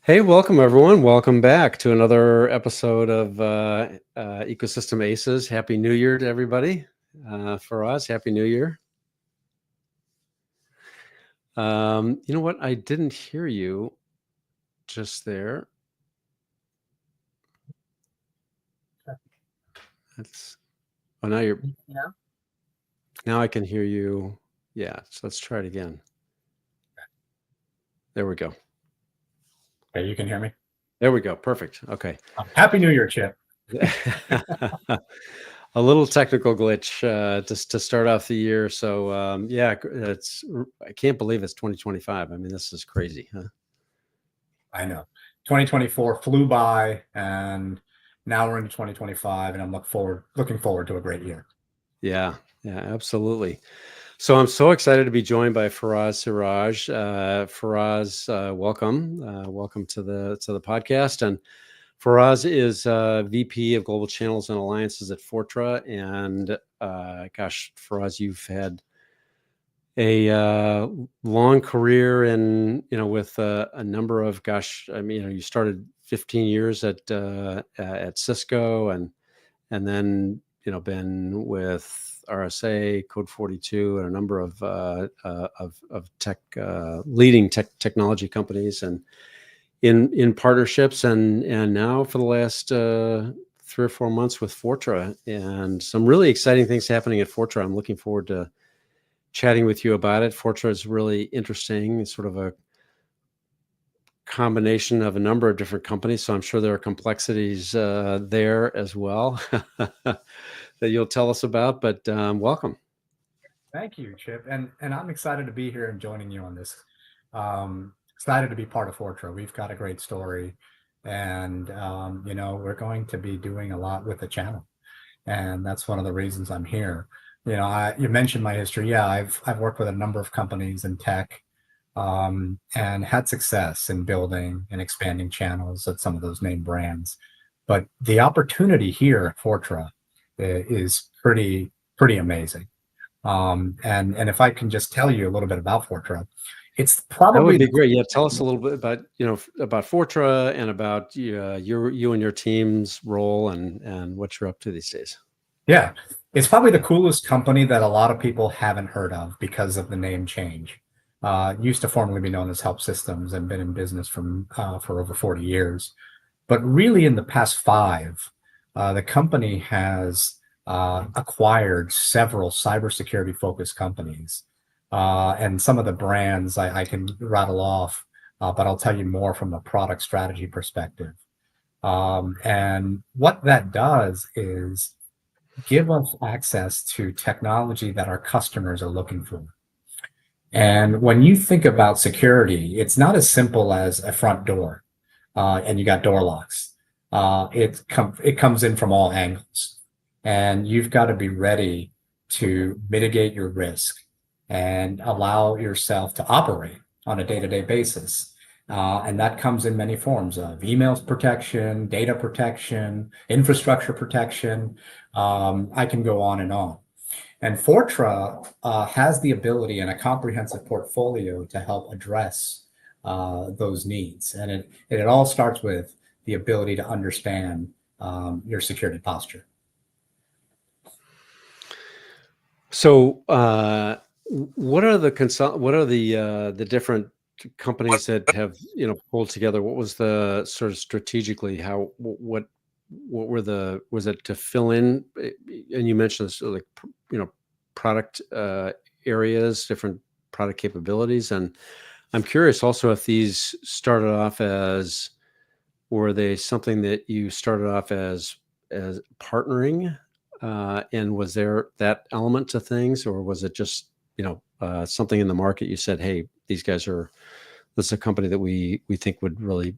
Hey, welcome everyone. Welcome back to another episode of Ecosystem Aces. Happy New Year to everybody. Faraz, Happy New Year. You know what? I didn't hear you just there. Now you're. Yeah. Now I can hear you. Yeah. So let's try it again. There we go. Okay, you can hear me. There we go. Perfect. Okay. Happy New Year, Chip. A little technical glitch just to start off the year. So yeah, I can't believe it's 2025. I mean, this is crazy, huh? I know. 2024 flew by, and now we're into 2025, and I'm looking forward to a great year. Yeah, absolutely. So I'm so excited to be joined by Faraz Siraj. Faraz, welcome. Welcome to the podcast. And Faraz is VP of Global Channels and Alliances at Fortra. And gosh, Faraz, you've had a long career in, with a number of, you started 15 years at Cisco, and then been with RSA, Code 42, and a number of tech leading technology companies, and in partnerships, and now for the last 3 or 4 months with Fortra, and some really exciting things happening at Fortra. I'm looking forward to chatting with you about it. Fortra is really interesting. It's sort of a combination of a number of different companies, so I'm sure there are complexities there as well that you'll tell us about. But welcome. Thank you, Chip, and I'm excited to be here and joining you on this. Excited to be part of Fortra. We've got a great story, and we're going to be doing a lot with the channel, and that's one of the reasons I'm here. You mentioned my history. Yeah, I've worked with a number of companies in tech, and had success in building and expanding channels at some of those name brands. But the opportunity here at Fortra is pretty amazing. And if I can just tell you a little bit about Fortra, it's probably— That would be great. Yeah, tell us a little bit about Fortra and about you and your team's role and what you're up to these days. Yeah, it's probably the coolest company that a lot of people haven't heard of because of the name change. Used to formerly be known as Help Systems and been in business for over 40 years. But really in the past 5, the company has acquired several cybersecurity focused companies. And some of the brands I can rattle off, but I'll tell you more from a product strategy perspective. And what that does is give us access to technology that our customers are looking for. And when you think about security, it's not as simple as a front door, and you got door locks. It comes in from all angles, and you've got to be ready to mitigate your risk and allow yourself to operate on a day-to-day basis. And that comes in many forms of emails protection, data protection, infrastructure protection. I can go on and on. And Fortra has the ability and a comprehensive portfolio to help address those needs. And it all starts with the ability to understand your security posture. So, what are the different companies that have pulled together? What was the sort of strategically what was it to fill in? And you mentioned this, like product areas, different product capabilities, and I'm curious also if these started off as, were they something that you started off as partnering, and was there that element to things, or was it just something in the market you said, hey, this is a company that we think would really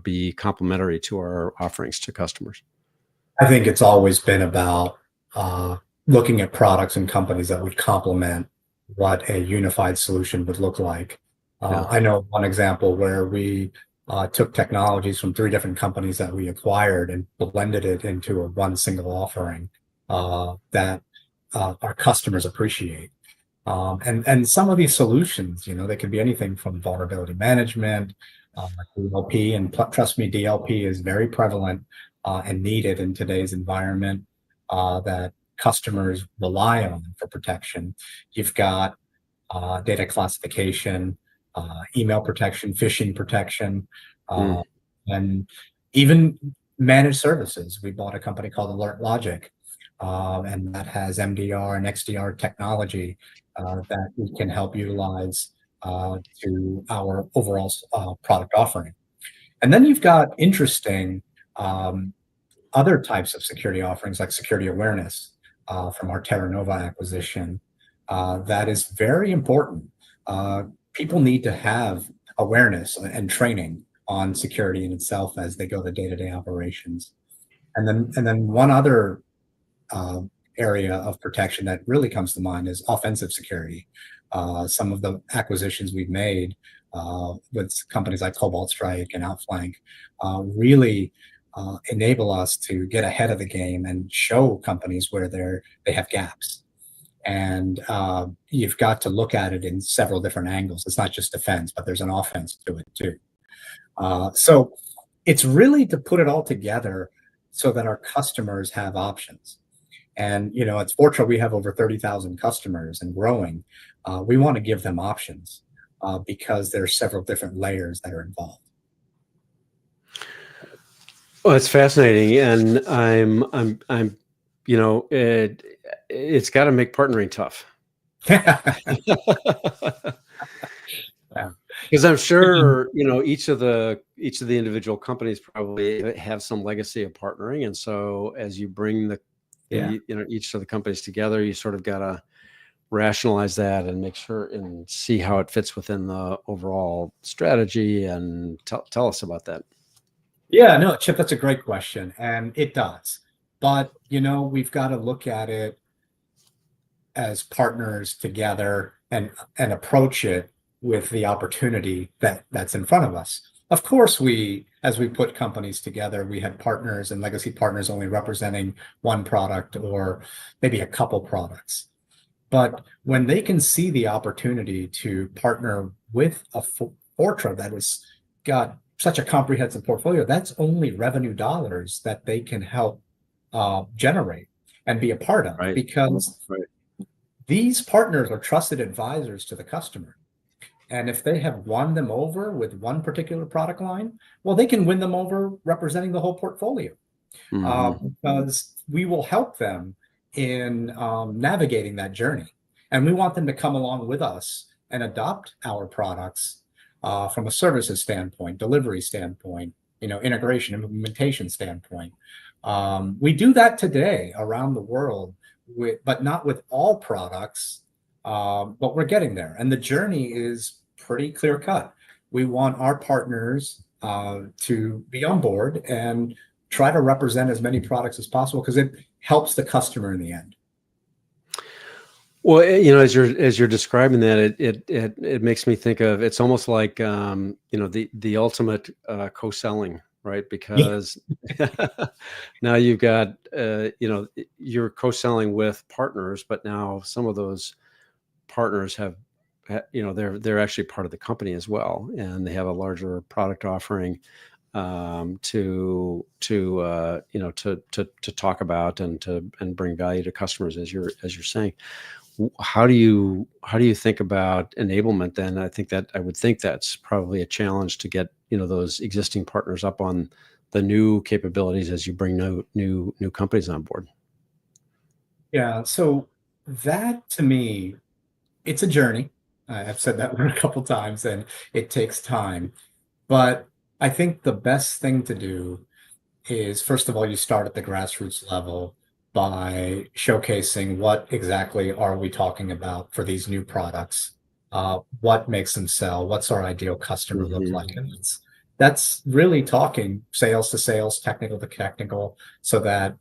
be complementary to our offerings to customers? I think it's always been about looking at products and companies that would complement what a unified solution would look like. Yeah. I know one example where we took technologies from 3 different companies that we acquired and blended it into one single offering that our customers appreciate. And some of these solutions, they can be anything from vulnerability management, DLP, and trust me, DLP is very prevalent and needed in today's environment that customers rely on for protection. You've got data classification, email protection, phishing protection, uh, Mm, and even managed services. We bought a company called Alert Logic, and that has MDR and XDR technology that we can help utilize to our overall product offering. And then you've got interesting um, other types of security offerings like security awareness from our Terra Nova acquisition. That is very important. Uh, People need to have awareness and training on security in itself as they go to day-to-day operations. And then one other uh, area of protection that really comes to mind is offensive security. Some of the acquisitions we've made with companies like Cobalt Strike and Outflank really enable us to get ahead of the game and show companies where they have gaps. And you've got to look at it in several different angles. It's not just defense, but there's an offense to it too. So it's really to put it all together so that our customers have options. And at Fortra, we have over 30,000 customers and growing. We want to give them options because there's several different layers that are involved. well, it's fascinating, and I'm, it's got to make partnering tough. Yeah. Because I'm sure each of the individual companies probably have some legacy of partnering, and so as you bring Yeah. each of the companies together, you sort of got to rationalize that and make sure and see how it fits within the overall strategy. And tell us about that. Yeah, no, Chip, that's a great question. And it does. But, we've got to look at it as partners together and approach it with the opportunity that's in front of us. Of course, as we put companies together, we had partners and legacy partners only representing one product or maybe a couple products. But when they can see the opportunity to partner with a Fortra that has got such a comprehensive portfolio, that's only revenue dollars that they can help generate and be a part of, Right. because Right. these partners are trusted advisors to the customer. And if they have won them over with one particular product line, well, they can win them over representing the whole portfolio Mhm. because we will help them in navigating that journey. And we want them to come along with us and adopt our products from a services standpoint, delivery standpoint, integration, implementation standpoint. We do that today around the world, but not with all products. But we're getting there, and the journey is pretty clear cut. We want our partners to be on board and try to represent as many products as possible because it helps the customer in the end. Well, as you're describing that, it makes me think of, it's almost like the ultimate co-selling, right? Yeah. Because now you've got you're co-selling with partners, but now some of those partners they're actually part of the company as well, and they have a larger product offering to talk about and bring value to customers, as you're saying. How do you think about enablement then? I would think that's probably a challenge to get those existing partners up on the new capabilities as you bring new companies on board. Yeah. So that to me, it's a journey. I've said that word a couple times, and it takes time. But I think the best thing to do is, first of all, you start at the grassroots level by showcasing what exactly are we talking about for these new products, what makes them sell, what's our ideal customer look Hmm. like. And that's really talking sales to sales, technical to technical, so that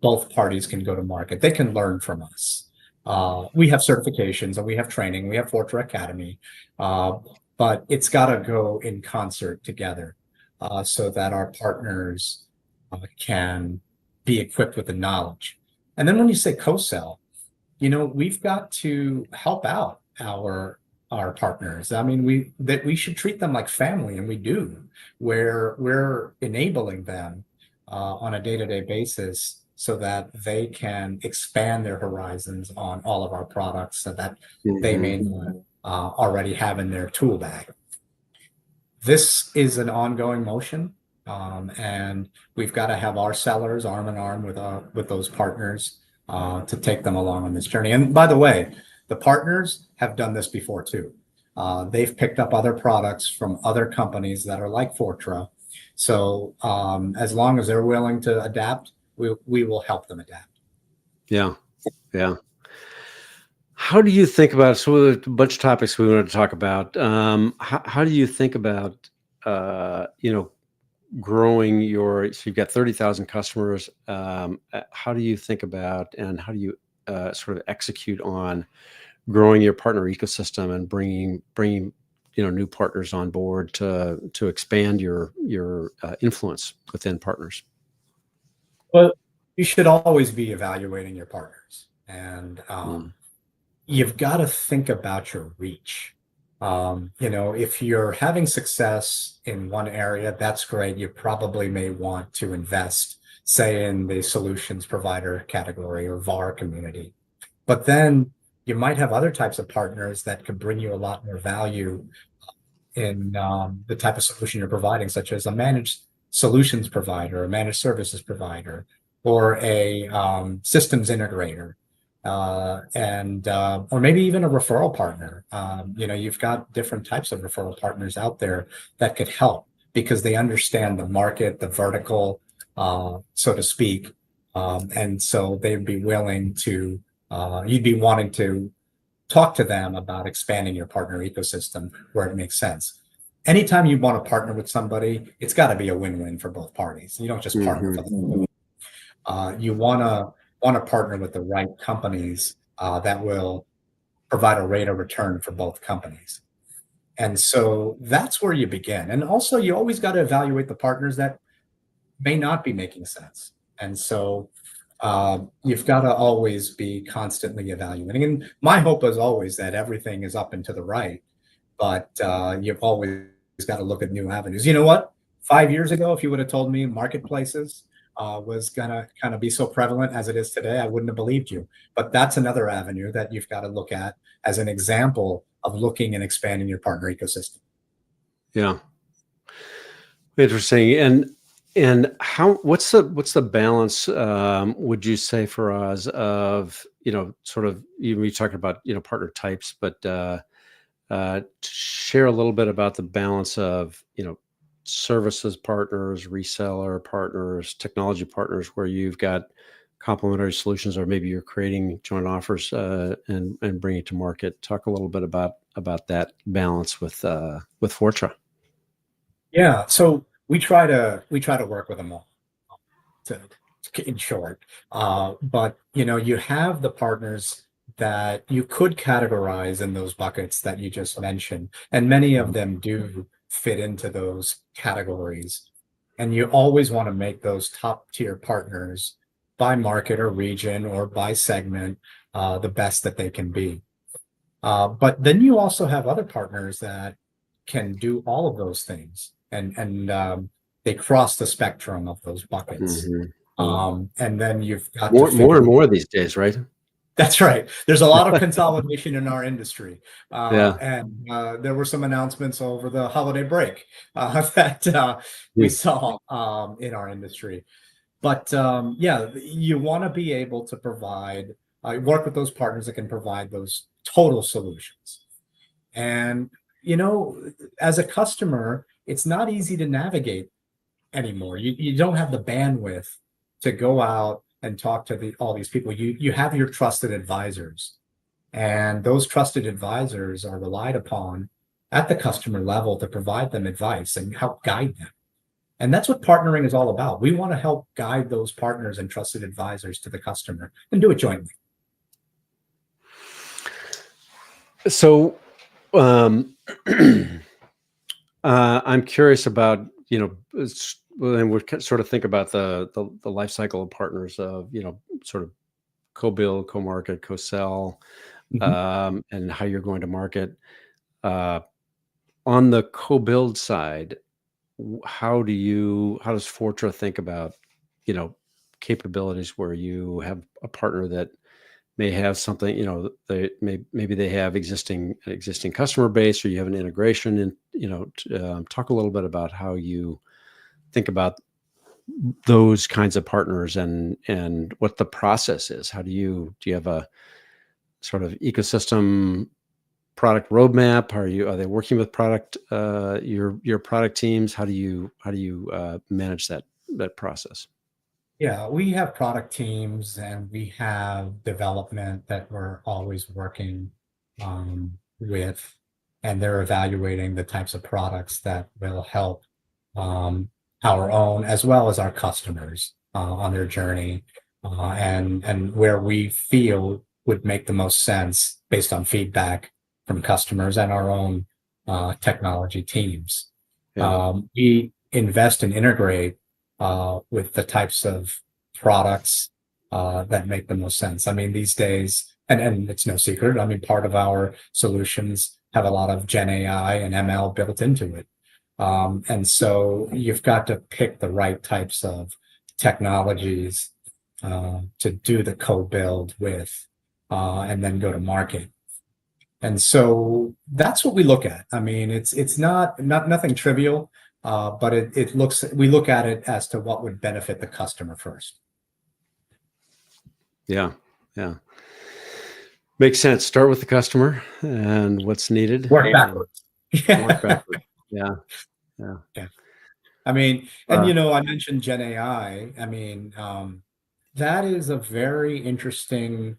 both parties can go to market. They can learn from us. We have certifications and we have training. We have Fortra Academy, but it's got to go in concert together so that our partners can be equipped with the knowledge. And then when you say co-sell, we've got to help out our our partners. I mean, we should treat them like family, and we do, where we're enabling them on a day-to-day basis so that they can expand their horizons on all of our products so that they Hmm. may not already have in their tool bag. This is an ongoing motion, and we've got to have our sellers arm in arm with those partners to take them along on this journey. And by the way, the partners have done this before too. They've picked up other products from other companies that are like Fortra. So as long as they're willing to adapt, we will help them adapt. Yeah. Yeah. How do you think about, so there's a bunch of topics we wanted to talk about. How do you think about, growing so you've got 30,000 customers. How do you think about, and how do you sort of execute on growing your partner ecosystem and bringing new partners on board to expand your influence within partners? Well, you should always be evaluating your partners, and Mm. you've got to think about your reach. If you're having success in one area, that's great. You probably may want to invest, say, in the solutions provider category or VAR community. But then you might have other types of partners that could bring you a lot more value in the type of solution you're providing, such as a managed solutions provider, a managed services provider, or a systems integrator, and or maybe even a referral partner. You've got different types of referral partners out there that could help because they understand the market, the vertical, so to speak, and so they'd be willing to. You'd be wanting to talk to them about expanding your partner ecosystem where it makes sense. Anytime you want to partner with somebody, it's got to be a win-win for both parties. You don't just partner Hmm. for the you want to partner with the right companies that will provide a rate of return for both companies. And so that's where you begin. And also, you always got to evaluate the partners that may not be making sense. And so you've got to always be constantly evaluating. And my hope is always that everything is up and to the right, but you've always got to look at new avenues. You know what? 5 years ago, if you would have told me marketplaces was gonna kind of be so prevalent as it is today, I wouldn't have believed you. But that's another avenue that you've got to look at as an example of looking and expanding your partner ecosystem. Yeah. Interesting. And what's the balance, would you say, for us, of, sort of, you talking about, partner types, but share a little bit about the balance of, services partners, reseller partners, technology partners, where you've got complementary solutions, or maybe you're creating joint offers, and bringing it to market. Talk a little bit about that balance with Fortra. Yeah, so we try to work with them all. To, in short. But you have the partners that you could categorize in those buckets that you just mentioned, and many of them do fit into those categories. And you always want to make those top tier partners by market or region or by segment the best that they can be. But then you also have other partners that can do all of those things, and they cross the spectrum of those buckets. Mhm. And then you've got to More figure. and more these days, right? That's right. There's a lot of consolidation in our industry, Yeah. and there were some announcements over the holiday break that we Mm. saw in our industry. But yeah, you want to be able to provide, work with those partners that can provide those total solutions. And, as a customer, it's not easy to navigate anymore. You don't have the bandwidth to go out and talk to all these people. You have your trusted advisors, and those trusted advisors are relied upon at the customer level to provide them advice and help guide them. And that's what partnering is all about. We want to help guide those partners and trusted advisors to the customer and do it jointly. So, um, I'm curious about, and we sort of think about the life cycle of partners, of, sort of co-build, co-market, co-sell, Mhm. and how you're going to market. Uh, on the co-build side, how does Fortra think about, you know, capabilities where you have a partner that may have something, you know, maybe they have existing customer base, or you have an integration, and talk a little bit about how you think about those kinds of partners, and what the process is. Do you have a sort of ecosystem product roadmap? Are they working with your product teams? How do you manage that process? Yeah, we have product teams and we have development that we're always working with, and they're evaluating the types of products that will help um, our own as well as our customers on their journey, and where we feel would make the most sense based on feedback from customers and our own technology teams. Yeah. We invest and integrate with the types of products that make the most sense. I mean, these days, and it's no secret, I mean, part of our solutions have a lot of Gen AI and ML built into it. And so you've got to pick the right types of technologies to do the co-build with, and then go to market. And so that's what we look at. I mean, it's not nothing trivial, but it looks we look at it as to what would benefit the customer first. Yeah. Yeah. Makes sense. Start with the customer and what's needed, Work and backwards. work Yeah. backward. Yeah. Yeah. Yeah. I mean, and Uh, I mentioned Gen AI. I mean, that is a very interesting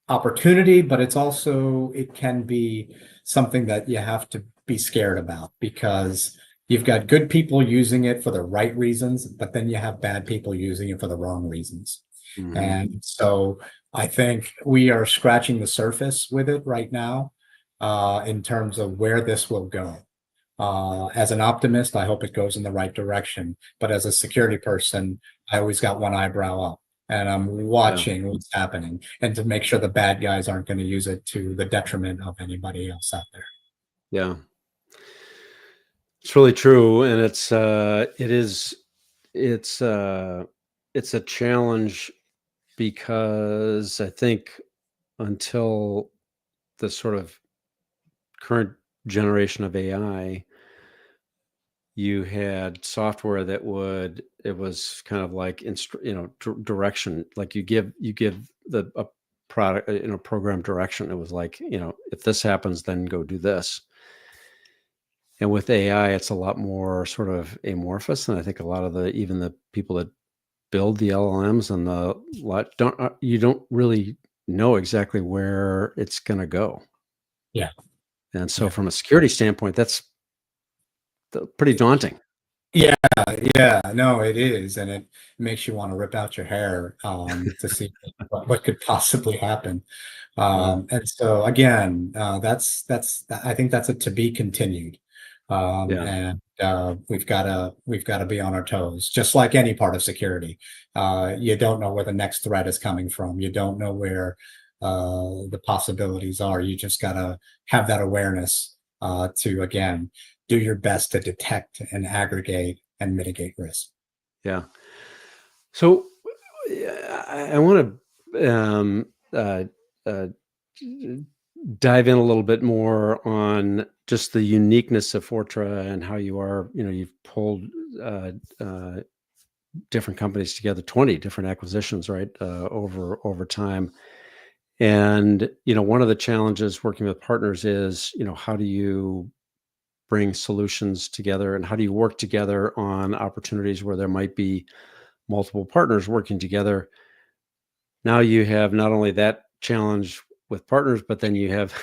opportunity, but it can be something that you have to be scared about, because you've got good people using it for the right reasons, but then you have bad people using it for the wrong reasons. mhm. And so I think we are scratching the surface with it right now, in terms of where this will go. As an optimist, I hope it goes in the right direction. But as a security person, I always got one eyebrow up and I'm Yeah. watching what's happening, and to make sure the bad guys aren't going to use it to the detriment of anybody else out there. Yeah. It's really true. And it's, it's a challenge, because I think until the sort of current generation of AI, you had software it was kind of like direction. Like you give the a product, program direction. It was like, if this happens, then go do this. And with AI, it's a lot more sort of amorphous, and I think a lot of even the people that build the LLMs and the lot you don't really know exactly where it's going to go. Yeah. And so Yeah. from a security standpoint, that's pretty daunting. Yeah, yeah, no, it is, and it makes you want to rip out your hair to see what could possibly happen. Yeah. And so again, I think that's a to be continued, Yeah. and we've got to be on our toes, just like any part of security. You don't know where the next threat is coming from. You don't know where the possibilities are. You just got to have that awareness to again do your best to detect and aggregate and mitigate risk. Yeah. So I want to uh, dive in a little bit more on just the uniqueness of Fortra, and how you've pulled uh, uh, different companies together, 20 different acquisitions, right? Over time. And, one of the challenges working with partners is, how do you bring solutions together, and how do you work together on opportunities where there might be multiple partners working together? Now you have not only that challenge with partners, but then you have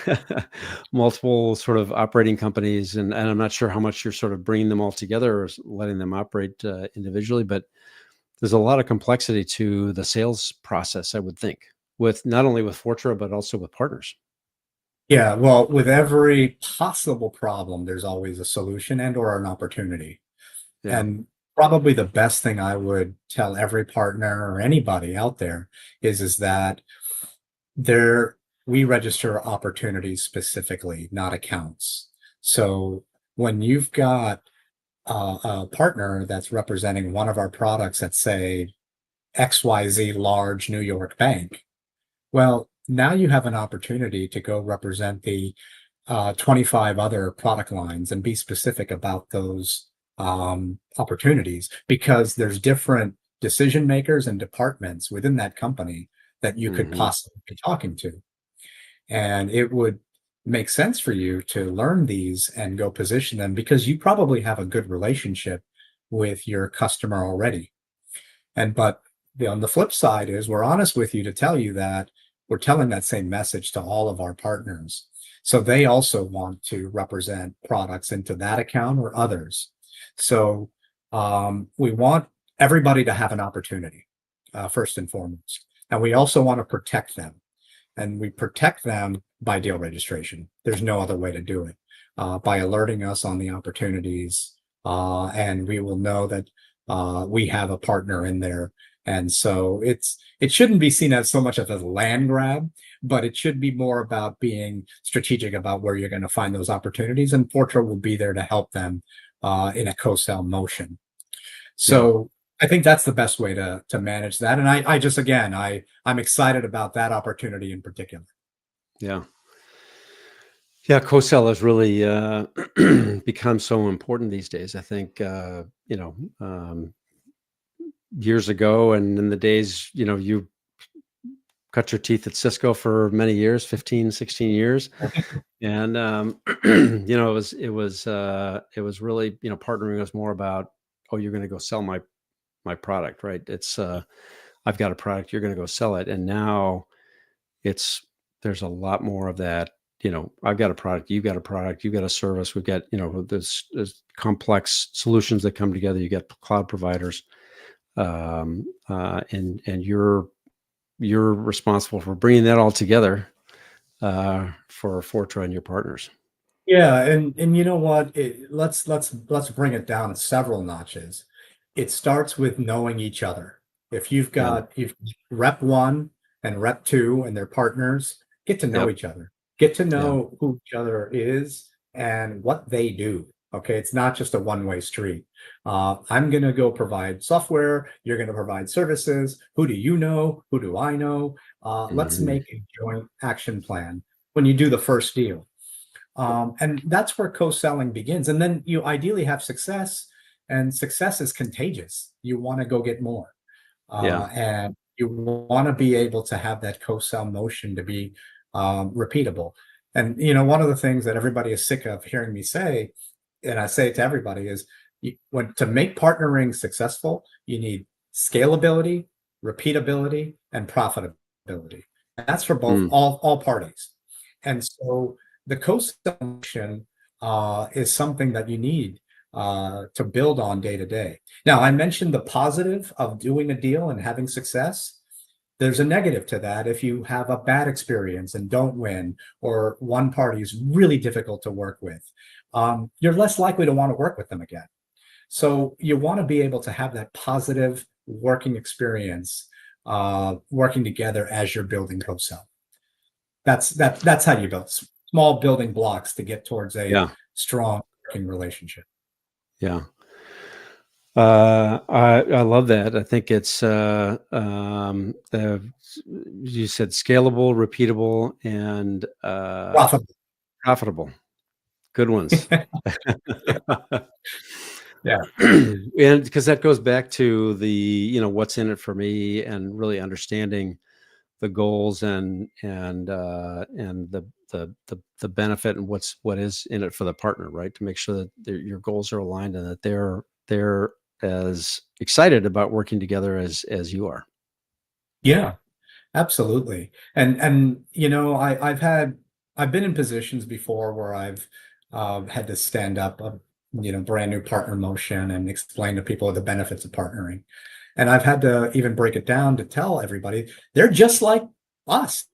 multiple sort of operating companies, and I'm not sure how much you're sort of bringing them all together, or letting them operate individually, but there's a lot of complexity to the sales process, I would think, with not only with Fortra, but also with partners. Yeah, well, with every possible problem, there's always a solution and or an opportunity. Yeah. And probably the best thing I would tell every partner or anybody out there is that there we register opportunities specifically, not accounts. So when you've got a partner that's representing one of our products at, say, XYZ large New York bank, well, now you have an opportunity to go represent the 25 other product lines and be specific about those opportunities, because there's different decision makers and departments within that company that you could Hmm. possibly be talking to. And it would make sense for you to learn these and go position them, because you probably have a good relationship with your customer already. And but on the flip side is, we're honest with you to tell you that we're telling that same message to all of our partners. So they also want to represent products into that account or others. So we want everybody to have an opportunity, first and foremost. And we also want to protect them. And we protect them by deal registration. There's no other way to do it. By alerting us on the opportunities, and we will know that we have a partner in there. And so it shouldn't be seen as so much of a land grab, but it should be more about being strategic about where you're going to find those opportunities. And Fortra will be there to help them in a co-sell motion. Yeah. So I think that's the best way to manage that. And I just, again, I'm excited about that opportunity in particular. Yeah. Yeah. Co-sell has really become so important these days. I think, years ago and in the days, you cut your teeth at Cisco for many years, 15, 16 years. And, it was really, partnering was more about, oh, you're going to go sell my product, right? It's, I've got a product, you're going to go sell it. And now it's, there's a lot more of that. I've got a product, you've got a product, you've got a service. We've got, there's complex solutions that come together. You get cloud providers, and you're responsible for bringing that all together, for Fortra and your partners. Yeah, and you know what? Let's bring it down several notches. It starts with knowing each other. Yeah. If rep one and rep two and their partners, get to know Yep. each other. Get to Yeah. know who each other is and what they do. Okay, it's not just a one-way street. I'm gonna go provide software, you're gonna provide services. Who do you know? Who do I know? Let's Hmm. make a joint action plan when you do the first deal. And that's where co-selling begins. And then you ideally have success, and success is contagious. You want to go get more. Yeah. And you want to be able to have that co-sell motion to be repeatable. And, one of the things that everybody is sick of hearing me say, and I say it to everybody, is to make partnering successful, you need scalability, repeatability, and profitability. And that's for both Mm. all parties. And so the co-solution is something that you need to build on day to day. Now, I mentioned the positive of doing a deal and having success. There's a negative to that. If you have a bad experience and don't win, or one party is really difficult to work with, you're less likely to want to work with them again. So you want to be able to have that positive working experience, working together as you're building co-sell. That's how you build small building blocks to get towards a Yeah. strong working relationship. Yeah. I love that. I think it's, you said scalable, repeatable, and Profitable. profitable. Good ones. Yeah. And because that goes back to the, what's in it for me, and really understanding the goals, and the benefit, and what is in it for the partner, right? To make sure that your goals are aligned, and that they're as excited about working together as you are. Yeah, absolutely. And I've been in positions before where I've had to stand up a brand new partner motion and explain to people the benefits of partnering. And I've had to even break it down to tell everybody they're just like us.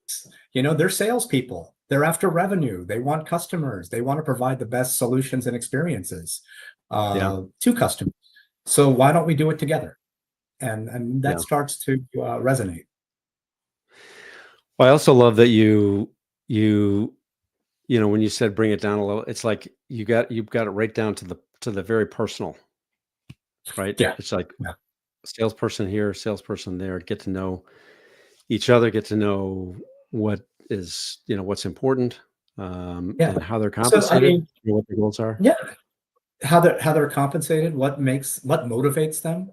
They're salespeople. They're after revenue. They want customers. They want to provide the best solutions and experiences Yeah. to customers. So why don't we do it together? And that Yeah. starts to resonate. Well, I also love that you when you said bring it down a little, it's like you've got it right down to the very personal, right? Yeah. It's like Yeah. salesperson here, salesperson there, get to know each other, get to know what is, what's important, Yeah. and how they're So, I compensated, mean, what their goals are. yeah, how they're compensated, what motivates them,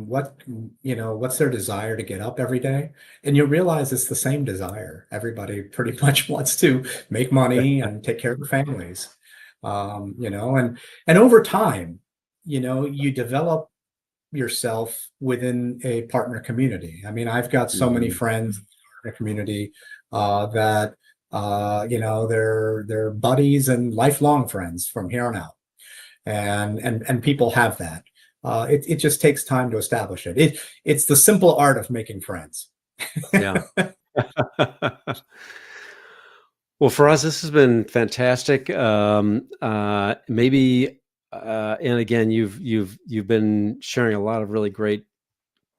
what's their desire to get up every day, and you realize it's the same desire. Everybody pretty much wants to make money and take care of their families, and over time, you develop yourself within a partner community. I mean, I've got so many Mhm. friends in the community that they're buddies and lifelong friends from here on out, and people have that. It just takes time to establish it. It's the simple art of making friends. Yeah. Well, for us, this has been fantastic. Maybe, and again, you've been sharing a lot of really great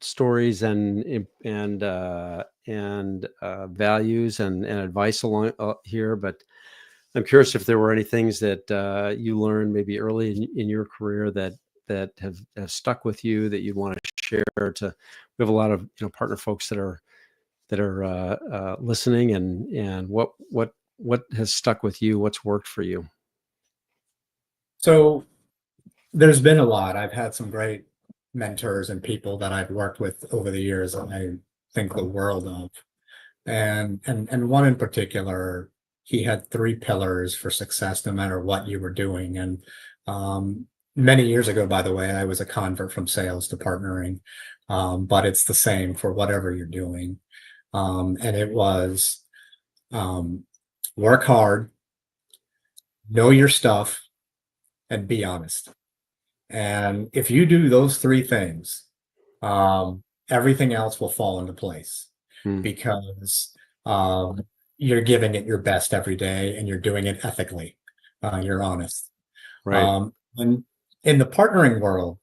stories and values and advice along here. But I'm curious if there were any things that you learned maybe early in your career that have stuck with you that you'd want to share to. We have a lot of partner folks that are listening, and what has stuck with you? What's worked for you? So there's been a lot. I've had some great mentors and people that I've worked with over the years, and I think the world of. And one in particular, he had three pillars for success no matter what you were doing. And many years ago, by the way, I was a convert from sales to partnering, but it's the same for whatever you're doing. And it was um, work hard, know your stuff, and be honest. And if you do those three things, everything else will fall into place, Mm, because um, you're giving it your best every day and you're doing it ethically. You're honest. right. And in the partnering world,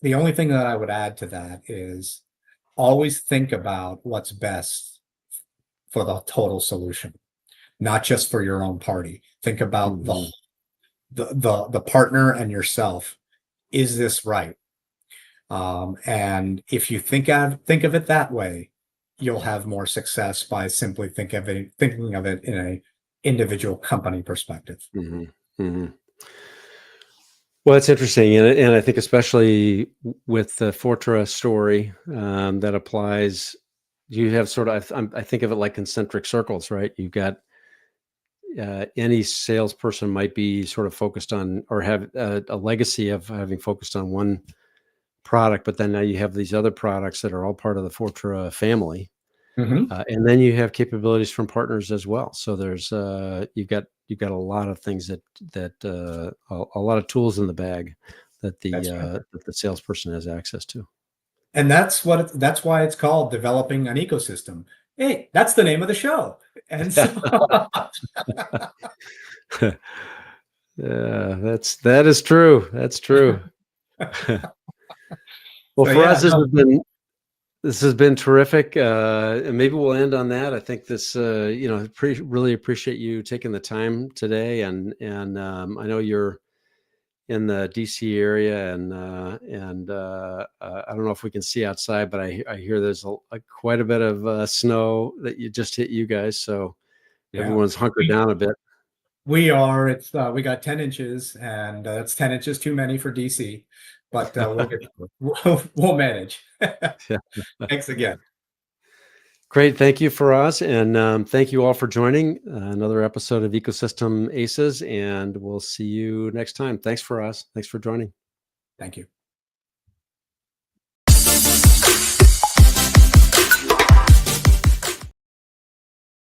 the only thing that I would add to that is always think about what's best for the total solution, not just for your own party. Think about Mhm. the partner and yourself. Is this right? And if you think of it that way, you'll have more success by simply thinking of it in a individual company perspective. Mhm. Mhm. Well, it's interesting, and I think especially with the Fortra story, that applies. You have sort of, I think of it like concentric circles, right? You've got any salesperson might be sort of focused on or have a legacy of having focused on one product, but then now you have these other products that are all part of the Fortra family. Mhm. And then you have capabilities from partners as well. So there's you've got a lot of things a lot of tools in the bag That's right. that the salesperson has access to. And that's why it's called developing an ecosystem. Hey, that's the name of the show. And so Yeah, that is true. That's true. Well, so for yeah, us, no, this has been terrific. And maybe we'll end on that. I think this, really appreciate you taking the time today, and I know you're in the DC area, and I don't know if we can see outside, but I hear there's quite a bit of snow that you just hit you guys, so yeah. everyone's hunkered We down a bit. we are it's we got 10 inches, and that's 10 inches too many for DC, but we'll get we'll manage. Yeah. Thanks again. Great, thank you, Faraz, and thank you all for joining another episode of Ecosystem Aces, and we'll see you next time. Thanks, Faraz. Thanks for joining. Thank you.